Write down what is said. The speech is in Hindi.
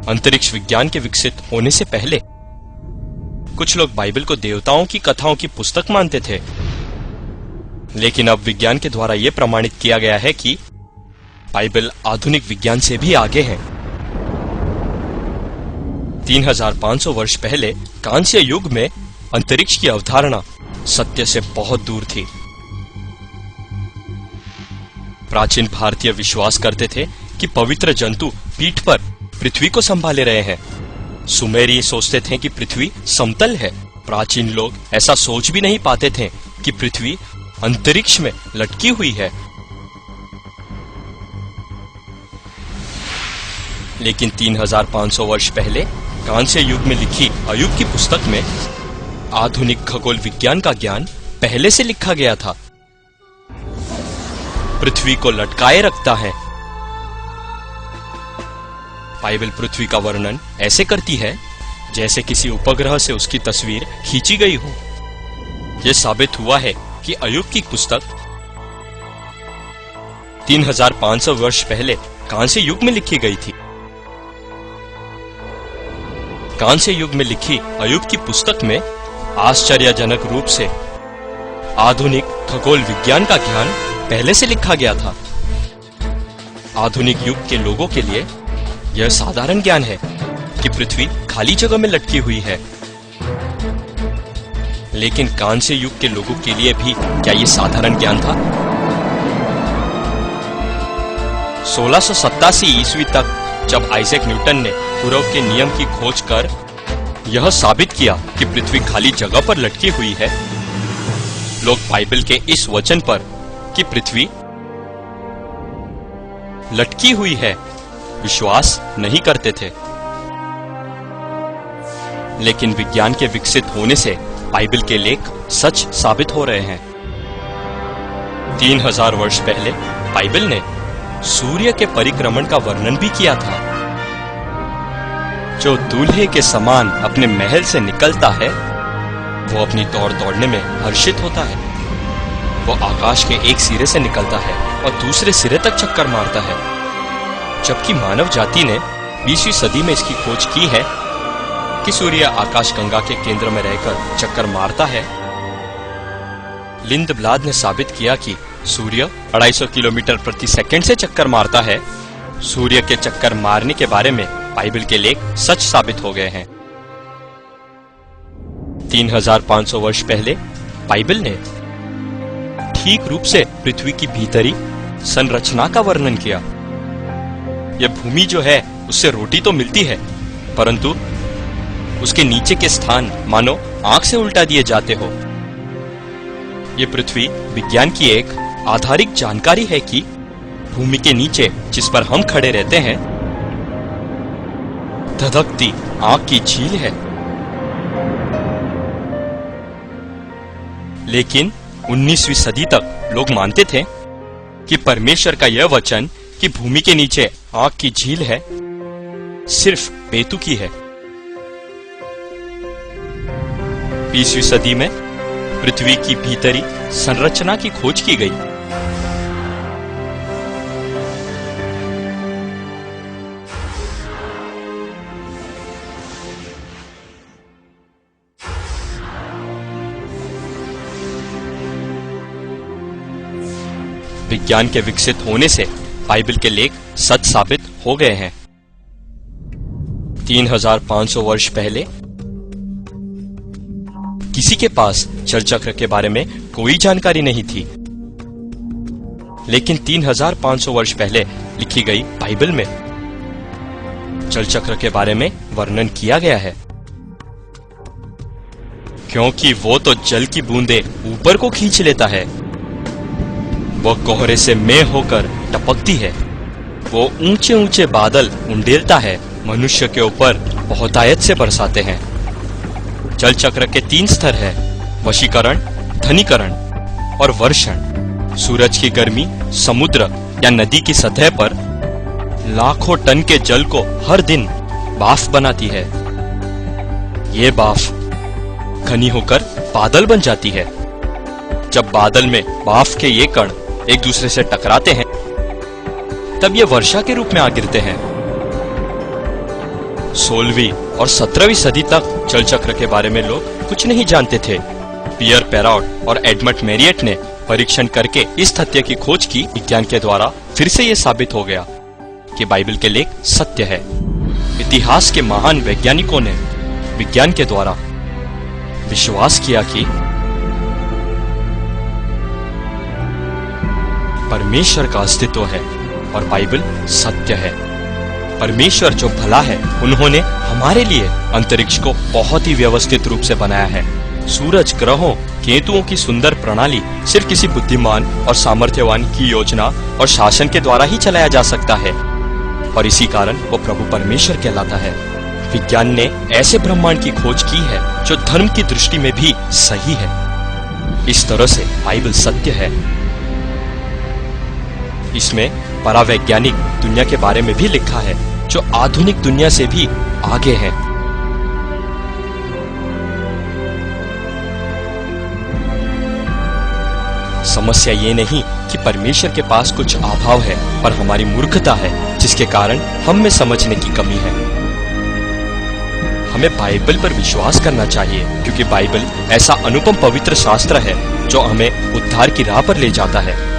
अंतरिक्ष विज्ञान के विकसित होने से पहले कुछ लोग बाइबल को देवताओं की कथाओं की पुस्तक मानते थे, लेकिन अब विज्ञान के द्वारा यह प्रमाणित किया गया है कि बाइबल आधुनिक विज्ञान से भी आगे है। 3500 वर्ष पहले कांस्य युग में अंतरिक्ष की अवधारणा सत्य से बहुत दूर थी। प्राचीन भारतीय विश्वास करते थे कि पवित्र जंतु पीठ पर पृथ्वी को संभाले रहे हैं। सुमेरी सोचते थे कि पृथ्वी समतल है। प्राचीन लोग ऐसा सोच भी नहीं पाते थे कि पृथ्वी अंतरिक्ष में लटकी हुई है। लेकिन 3500 वर्ष पहले कांस्य युग में लिखी अय्यूब की पुस्तक में आधुनिक खगोल विज्ञान का ज्ञान पहले से लिखा गया था। पृथ्वी को लटकाए रखता है। बाइबल पृथ्वी का वर्णन ऐसे करती है जैसे किसी उपग्रह से उसकी तस्वीर खींची गई हो। यह साबित हुआ है कि अय्यूब की पुस्तक 3500 वर्ष पहले कांस्य युग में लिखी गई थी। कांस्य युग में लिखी अय्यूब की पुस्तक में आश्चर्यजनक रूप से आधुनिक खगोल विज्ञान का ज्ञान पहले से लिखा गया था। आधुनिक युग के लोगों के लिए यह साधारण ज्ञान है कि पृथ्वी खाली जगह में लटकी हुई है। लेकिन कांस्य युग के लोगों के लिए भी क्या यह साधारण ज्ञान था? 1687 ईस्वी तक जब आइजैक न्यूटन ने कुरव के नियम की खोज कर यह साबित किया कि पृथ्वी खाली जगह पर लटकी हुई है, लोग बाइबल के इस वचन पर कि पृथ्वी लटकी हुई है विश्वास नहीं करते थे। लेकिन विज्ञान के विकसित होने से बाइबल के लेख सच साबित हो रहे हैं। 3000 वर्ष पहले बाइबल ने सूर्य के परिक्रमण का वर्णन भी किया था। जो दूल्हे के समान अपने महल से निकलता है वो अपनी दौड़ दौड़ने में हर्षित होता है। वो आकाश के एक सिरे से निकलता है और दूसरे सिरे तक चक्कर मारता है। जबकि मानव जाति ने 20वीं सदी में इसकी खोज की है कि सूर्य आकाशगंगा के केंद्र में रहकर चक्कर मारता है। लिंडब्लाड ने साबित किया कि सूर्य 250 किलोमीटर प्रति सेकंड से चक्कर मारता है। सूर्य के चक्कर मारने के बारे में बाइबल के लेख सच साबित हो गए हैं। 3500 वर्ष पहले बाइबल ने ठीक रूप से पृथ्वी की भीतरी संरचना का वर्णन किया। यह भूमि जो है उससे रोटी तो मिलती है, परंतु उसके नीचे के स्थान मानो आंख से उल्टा दिए जाते हो। यह पृथ्वी विज्ञान की एक आधारिक जानकारी है कि भूमि के नीचे जिस पर हम खड़े रहते हैं धधकती आग की झील है। लेकिन 19वीं सदी तक लोग मानते थे कि परमेश्वर का यह वचन कि भूमि के नीचे आग की झील है सिर्फ बेतुकी है। 20वीं सदी में पृथ्वी की भीतरी संरचना की खोज की गई। विज्ञान के विकसित होने से बाइबल के लेख सच साबित हो गए हैं। 3500 वर्ष पहले किसी के पास जल चक्र के बारे में कोई जानकारी नहीं थी, लेकिन 3500 वर्ष पहले लिखी गई बाइबल में जल चक्र के बारे में वर्णन किया गया है। क्योंकि वो तो जल की बूंदें ऊपर को खींच लेता है। वो कोहरे से मेघ होकर टपकती है। वो ऊंचे ऊंचे बादल उंडेलता है, मनुष्य के ऊपर बहुतायत से बरसाते हैं। जल चक्र के 3 स्तर है, वशीकरण, धनीकरण और वर्षण। सूरज की गर्मी समुद्र या नदी की सतह पर लाखों टन के जल को हर दिन बाष्प बनाती है। ये बाष्प घनी होकर बादल बन जाती है। जब बादल में बाष्प के ये कण एक दूसरे से टकराते हैं तब ये वर्षा के रूप में आ गिरते हैं। 16वीं और 17वीं सदी तक जल चक्र के बारे में लोग कुछ नहीं जानते थे। पियर पेराउट और एडमंड मेरियट ने परीक्षण करके इस तथ्य की खोज की। विज्ञान के द्वारा फिर से ये साबित हो गया कि बाइबल के लेख सत्य है। इतिहास के महान वैज्ञानिकों ने विज्ञान के द्वारा विश्वास किया कि परमेश्वर का अस्तित्व है और बाइबल सत्य है। परमेश्वर जो भला है, उन्होंने हमारे लिए अंतरिक्ष को बहुत ही व्यवस्थित रूप से बनाया है। सूरज, ग्रहों, केतुओं की सुंदर प्रणाली सिर्फ किसी बुद्धिमान और सामर्थ्यवान की योजना और शासन के द्वारा ही चलाया जा सकता है, और इसी कारण वो प्रभु परमेश्वर कहलाता है। विज्ञान ने ऐसे ब्रह्मांड की खोज की है जो धर्म की दृष्टि में भी सही है। इस तरह से बाइबल सत्य है। इसमें परावैज्ञानिक दुनिया के बारे में भी लिखा है जो आधुनिक दुनिया से भी आगे है। समस्या ये नहीं कि परमेश्वर के पास कुछ अभाव है, पर हमारी मूर्खता है जिसके कारण हम में समझने की कमी है। हमें बाइबल पर विश्वास करना चाहिए, क्योंकि बाइबल ऐसा अनुपम पवित्र शास्त्र है जो हमें उद्धार की राह पर ले जाता है।